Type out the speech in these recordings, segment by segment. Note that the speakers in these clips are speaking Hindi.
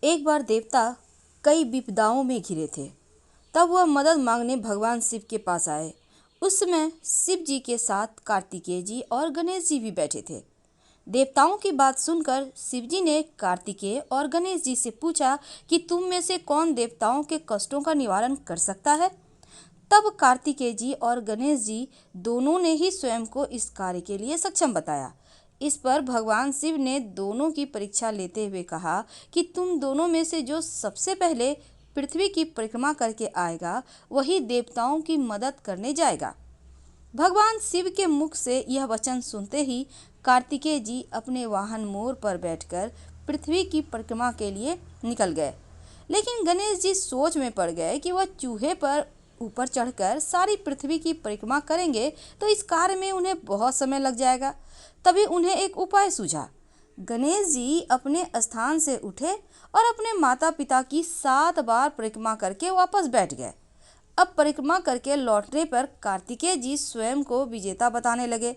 एक बार देवता कई विपदाओं में घिरे थे। तब वह मदद मांगने भगवान शिव के पास आए। उस समय शिव जी के साथ कार्तिकेय जी और गणेश जी भी बैठे थे। देवताओं की बात सुनकर शिव जी ने कार्तिकेय और गणेश जी से पूछा कि तुम में से कौन देवताओं के कष्टों का निवारण कर सकता है। तब कार्तिकेय जी और गणेश जी दोनों ने ही स्वयं को इस कार्य के लिए सक्षम बताया। इस पर भगवान शिव ने दोनों की परीक्षा लेते हुए कहा कि तुम दोनों में से जो सबसे पहले पृथ्वी की परिक्रमा करके आएगा वही देवताओं की मदद करने जाएगा। भगवान शिव के मुख से यह वचन सुनते ही कार्तिकेय जी अपने वाहन मोर पर बैठकर पृथ्वी की परिक्रमा के लिए निकल गए। लेकिन गणेश जी सोच में पड़ गए कि वह चूहे पर ऊपर चढ़कर सारी पृथ्वी की परिक्रमा करेंगे तो इस कार्य में उन्हें बहुत समय लग जाएगा। तभी उन्हें एक उपाय सूझा। गणेश जी अपने स्थान से उठे और अपने माता पिता की 7 बार परिक्रमा करके वापस बैठ गए। अब परिक्रमा करके लौटने पर कार्तिकेय जी स्वयं को विजेता बताने लगे।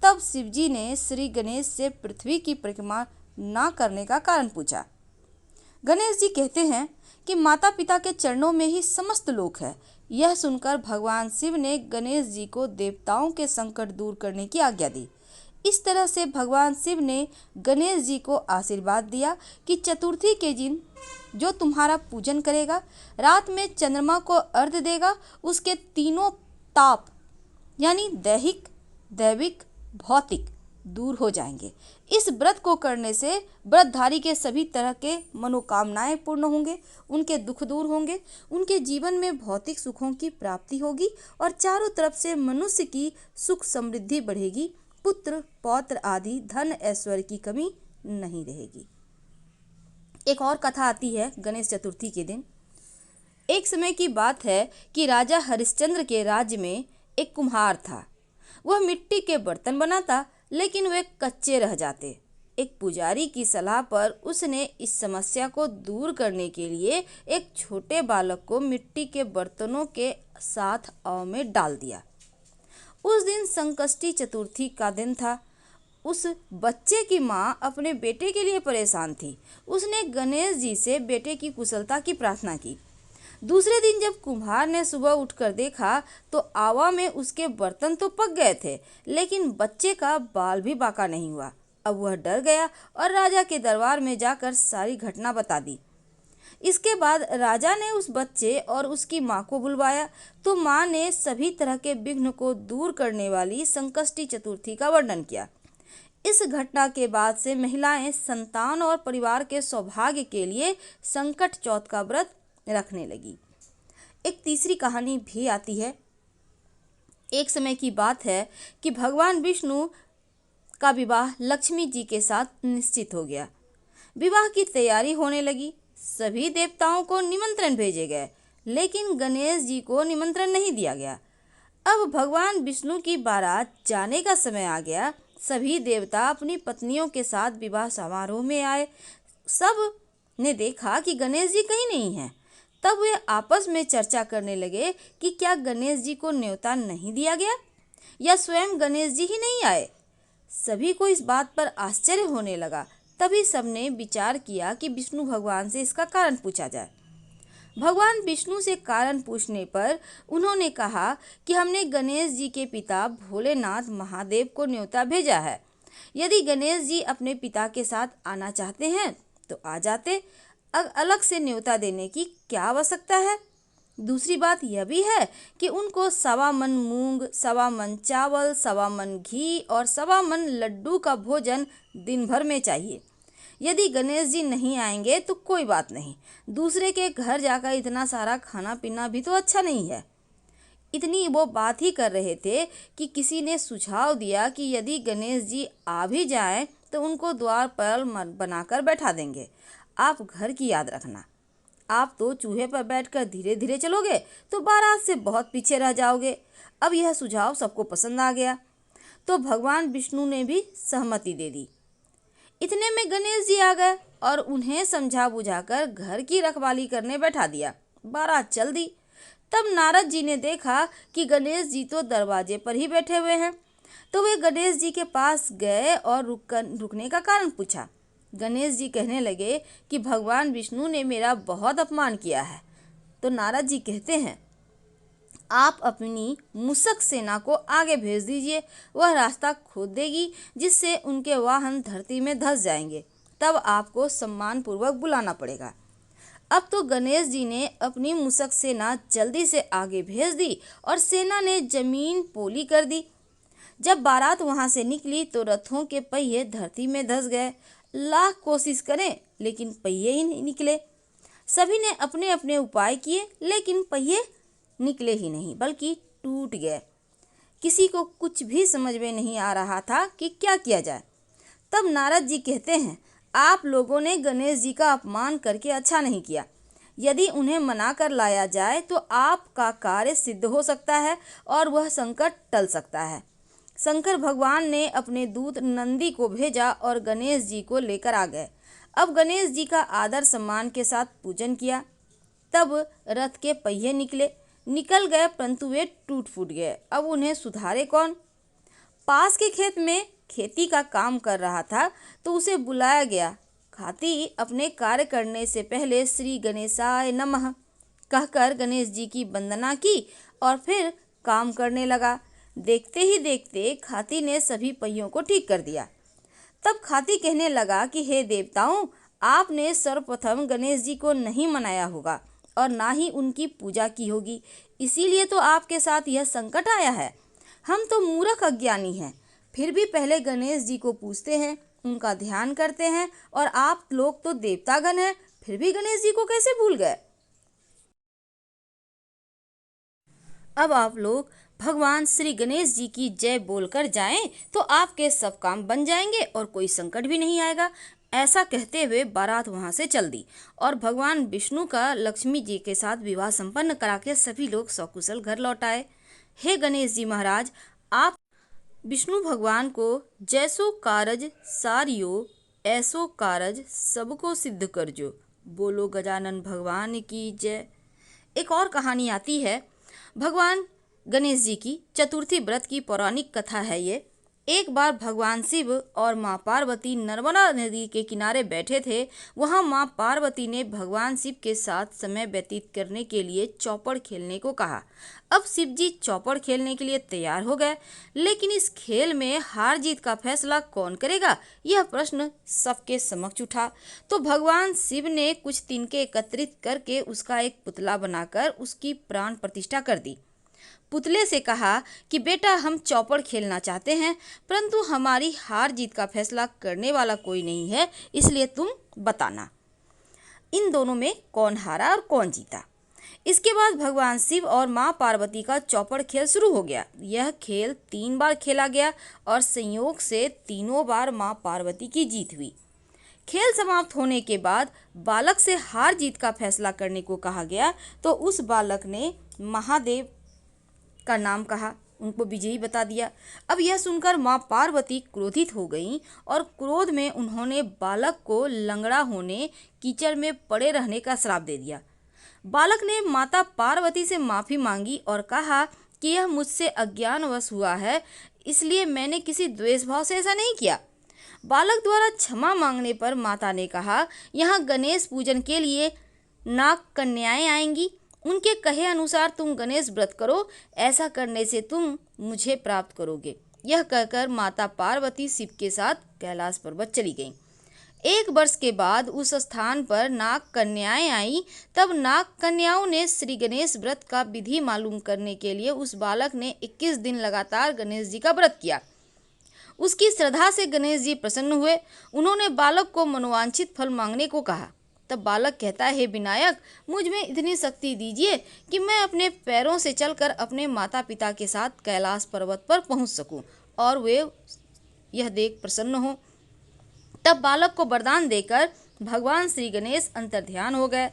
तब शिव जी ने श्री गणेश से पृथ्वी की परिक्रमा ना करने का कारण पूछा। गणेश जी कहते हैं कि माता पिता के चरणों में ही समस्त लोक है। यह सुनकर भगवान शिव ने गणेश जी को देवताओं के संकट दूर करने की आज्ञा दी। इस तरह से भगवान शिव ने गणेश जी को आशीर्वाद दिया कि चतुर्थी के दिन जो तुम्हारा पूजन करेगा, रात में चंद्रमा को अर्घ्य देगा, उसके तीनों ताप यानी दैहिक, दैविक, भौतिक दूर हो जाएंगे। इस व्रत को करने से व्रतधारी के सभी तरह के मनोकामनाएं पूर्ण होंगे, उनके दुख दूर होंगे, उनके जीवन में भौतिक सुखों की प्राप्ति होगी और चारों तरफ से मनुष्य की सुख समृद्धि बढ़ेगी। पुत्र पौत्र आदि धन ऐश्वर्य की कमी नहीं रहेगी। एक और कथा आती है गणेश चतुर्थी के दिन। एक समय की बात है कि राजा हरिश्चंद्र के राज्य में एक कुम्हार था। वह मिट्टी के बर्तन बनाता लेकिन वे कच्चे रह जाते। एक पुजारी की सलाह पर उसने इस समस्या को दूर करने के लिए एक छोटे बालक को मिट्टी के बर्तनों के साथ आग में डाल दिया। उस दिन संकष्टी चतुर्थी का दिन था। उस बच्चे की माँ अपने बेटे के लिए परेशान थी। उसने गणेश जी से बेटे की कुशलता की प्रार्थना की। दूसरे दिन जब कुम्हार ने सुबह उठकर देखा तो आवा में उसके बर्तन तो पक गए थे लेकिन बच्चे का बाल भी बाका नहीं हुआ। अब वह डर गया और राजा के दरबार में जाकर सारी घटना बता दी। इसके बाद राजा ने उस बच्चे और उसकी माँ को बुलवाया तो माँ ने सभी तरह के विघ्न को दूर करने वाली संकष्टी चतुर्थी का वर्णन किया। इस घटना के बाद से महिलाएं संतान और परिवार के सौभाग्य के लिए संकट चौथ का व्रत रखने लगी। एक तीसरी कहानी भी आती है। एक समय की बात है कि भगवान विष्णु का विवाह लक्ष्मी जी के साथ निश्चित हो गया। विवाह की तैयारी होने लगी। सभी देवताओं को निमंत्रण भेजे गए लेकिन गणेश जी को निमंत्रण नहीं दिया गया। अब भगवान विष्णु की बारात जाने का समय आ गया। सभी देवता अपनी पत्नियों के साथ विवाह समारोह में आए। सब ने देखा कि गणेश जी कहीं नहीं हैं। तब वे आपस में चर्चा करने लगे कि क्या गणेश जी को न्योता नहीं दिया गया या स्वयं गणेश जी ही नहीं आए। सभी को इस बात पर आश्चर्य होने लगा। तभी सबने विचार किया कि विष्णु भगवान से इसका कारण पूछा जाए। भगवान विष्णु से कारण पूछने पर उन्होंने कहा कि हमने गणेश जी के पिता भोलेनाथ महादेव को न्योता भेजा है। यदि गणेश जी अपने पिता के साथ आना चाहते हैं तो आ जाते। अलग से न्योता देने की क्या आवश्यकता है। दूसरी बात यह भी है कि उनको 1.25 मन मूंग, 1.25 मन चावल, 1.25 मन घी और 1.25 मन लड्डू का भोजन दिन भर में चाहिए। यदि गणेश जी नहीं आएंगे तो कोई बात नहीं, दूसरे के घर जाकर इतना सारा खाना पीना भी तो अच्छा नहीं है। इतनी वो बात ही कर रहे थे कि किसी ने सुझाव दिया कि यदि गणेश जी आ भी जाएं तो उनको द्वार पर बनाकर बैठा देंगे। आप घर की याद रखना। आप तो चूहे पर बैठकर धीरे धीरे चलोगे तो बारात से बहुत पीछे रह जाओगे। अब यह सुझाव सबको पसंद आ गया तो भगवान विष्णु ने भी सहमति दे दी। इतने में गणेश जी आ गए और उन्हें समझा बुझाकर घर की रखवाली करने बैठा दिया। बारात चल दी। तब नारद जी ने देखा कि गणेश जी तो दरवाजे पर ही बैठे हुए हैं तो वे गणेश जी के पास गए और रुकने का कारण पूछा। गणेश जी कहने लगे कि भगवान विष्णु ने मेरा बहुत अपमान किया है। तो नारद जी कहते हैं, आप अपनी मूषक सेना को आगे भेज दीजिए, वह रास्ता खोद देगी जिससे उनके वाहन धरती में धंस जाएंगे, तब आपको सम्मानपूर्वक बुलाना पड़ेगा। अब तो गणेश जी ने अपनी मूषक सेना जल्दी से आगे भेज दी और सेना ने जमीन पोली कर दी। जब बारात वहां से निकली तो रथों के पहिए धरती में धंस गए। लाख कोशिश करें लेकिन पहिए ही नहीं निकले। सभी ने अपने अपने उपाय किए लेकिन पहिए निकले ही नहीं बल्कि टूट गए। किसी को कुछ भी समझ में नहीं आ रहा था कि क्या किया जाए। तब नारद जी कहते हैं, आप लोगों ने गणेश जी का अपमान करके अच्छा नहीं किया। यदि उन्हें मना कर लाया जाए तो आपका कार्य सिद्ध हो सकता है और वह संकट टल सकता है। शंकर भगवान ने अपने दूत नंदी को भेजा और गणेश जी को लेकर आ गए। अब गणेश जी का आदर सम्मान के साथ पूजन किया। तब रथ के पहिए निकल गए परंतु वे टूट फूट गए। अब उन्हें सुधारे कौन? पास के खेत में खेती का काम कर रहा था तो उसे बुलाया गया। हाथी अपने कार्य करने से पहले श्री गणेशाय नमः कहकर गणेश जी की वंदना की और फिर काम करने लगा। देखते ही देखते खाती ने सभी पहियों को ठीक कर दिया। तब खाती कहने लगा कि हे देवताओं, आपने सर्वप्रथम गणेश जी को नहीं मनाया होगा और ना ही उनकी पूजा की होगी, इसीलिए तो आपके साथ यह संकट आया है। हम तो मूर्ख अज्ञानी हैं, फिर भी पहले गणेश जी को पूजते हैं, उनका ध्यान करते हैं, और आप लोग तो देवतागण हैं, फिर भी गणेश जी को कैसे भूल गए? अब आप लोग भगवान श्री गणेश जी की जय बोलकर जाएं तो आपके सब काम बन जाएंगे और कोई संकट भी नहीं आएगा। ऐसा कहते हुए बारात वहां से चल दी और भगवान विष्णु का लक्ष्मी जी के साथ विवाह संपन्न करा के सभी लोग सकुशल घर लौट आए। हे गणेश जी महाराज, आप विष्णु भगवान को जैसो कारज सारियो ऐसो कारज सबको सिद्ध करजो, बोलो गजानन भगवान की जय। एक और कहानी आती है भगवान गणेश जी की चतुर्थी व्रत की पौराणिक कथा है ये। एक बार भगवान शिव और माँ पार्वती नर्मदा नदी के किनारे बैठे थे। वहाँ माँ पार्वती ने भगवान शिव के साथ समय व्यतीत करने के लिए चौपड़ खेलने को कहा। अब शिव जी चौपड़ खेलने के लिए तैयार हो गए, लेकिन इस खेल में हार जीत का फैसला कौन करेगा, यह प्रश्न सबके समक्ष उठा। तो भगवान शिव ने कुछ तिनके एकत्रित करके उसका एक पुतला बनाकर उसकी प्राण प्रतिष्ठा कर दी। पुतले से कहा कि बेटा, हम चौपड़ खेलना चाहते हैं परंतु हमारी हार जीत का फैसला करने वाला कोई नहीं है, इसलिए तुम बताना इन दोनों में कौन हारा और कौन जीता। इसके बाद भगवान शिव और माँ पार्वती का चौपड़ खेल शुरू हो गया। यह खेल 3 बार खेला गया और संयोग से तीनों बार माँ पार्वती की जीत हुई। खेल समाप्त होने के बाद बालक से हार जीत का फैसला करने को कहा गया तो उस बालक ने महादेव का नाम कहा, उनको विजयी बता दिया। अब यह सुनकर माँ पार्वती क्रोधित हो गईं और क्रोध में उन्होंने बालक को लंगड़ा होने, कीचड़ में पड़े रहने का श्राप दे दिया। बालक ने माता पार्वती से माफ़ी मांगी और कहा कि यह मुझसे अज्ञानवश हुआ है, इसलिए मैंने किसी द्वेष भाव से ऐसा नहीं किया। बालक द्वारा क्षमा मांगने पर माता ने कहा, यहाँ गणेश पूजन के लिए नाग कन्याएं आएंगी, उनके कहे अनुसार तुम गणेश व्रत करो, ऐसा करने से तुम मुझे प्राप्त करोगे। यह कहकर माता पार्वती शिव के साथ कैलाश पर्वत चली गईं। 1 वर्ष के बाद उस स्थान पर नाग कन्याएं आई। तब नाग कन्याओं ने श्री गणेश व्रत का विधि मालूम करने के लिए उस बालक ने 21 दिन लगातार गणेश जी का व्रत किया। उसकी श्रद्धा से गणेश जी प्रसन्न हुए। उन्होंने बालक को मनोवांछित फल मांगने को कहा। तब बालक कहता है, हे विनायक, मुझ में इतनी शक्ति दीजिए कि मैं अपने पैरों से चलकर अपने माता पिता के साथ कैलाश पर्वत पर पहुंच सकूं और वे यह देख प्रसन्न हो। तब बालक को वरदान देकर भगवान श्री गणेश अंतर्ध्यान हो गए।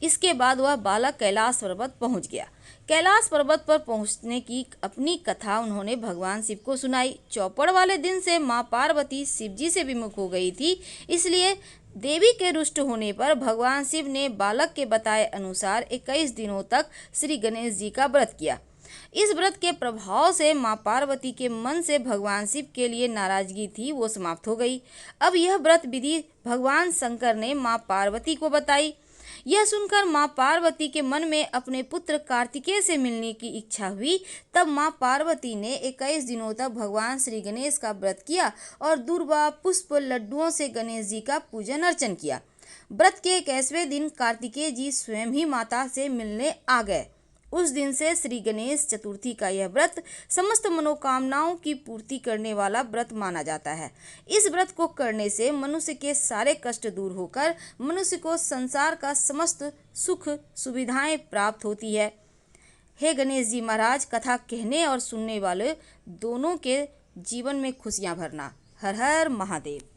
इसके बाद वह बालक कैलाश पर्वत पहुंच गया। कैलाश पर्वत पर पहुंचने की अपनी कथा उन्होंने भगवान शिव को सुनाई। चौपड़ वाले दिन से माँ पार्वती शिव जी से विमुख हो गई थी, इसलिए देवी के रुष्ट होने पर भगवान शिव ने बालक के बताए अनुसार 21 दिनों तक श्री गणेश जी का व्रत किया। इस व्रत के प्रभाव से माँ पार्वती के मन से भगवान शिव के लिए नाराजगी थी वो समाप्त हो गई। अब यह व्रत विधि भगवान शंकर ने माँ पार्वती को बताई। यह सुनकर माँ पार्वती के मन में अपने पुत्र कार्तिकेय से मिलने की इच्छा हुई। तब माँ पार्वती ने 21 दिनों तक भगवान श्री गणेश का व्रत किया और दूर्वा, पुष्प, लड्डुओं से गणेश जी का पूजन अर्चन किया। व्रत के 21वें दिन कार्तिकेय जी स्वयं ही माता से मिलने आ गए। उस दिन से श्री गणेश चतुर्थी का यह व्रत समस्त मनोकामनाओं की पूर्ति करने वाला व्रत माना जाता है। इस व्रत को करने से मनुष्य के सारे कष्ट दूर होकर मनुष्य को संसार का समस्त सुख सुविधाएं प्राप्त होती है। हे गणेश जी महाराज, कथा कहने और सुनने वाले दोनों के जीवन में खुशियां भरना। हर हर महादेव।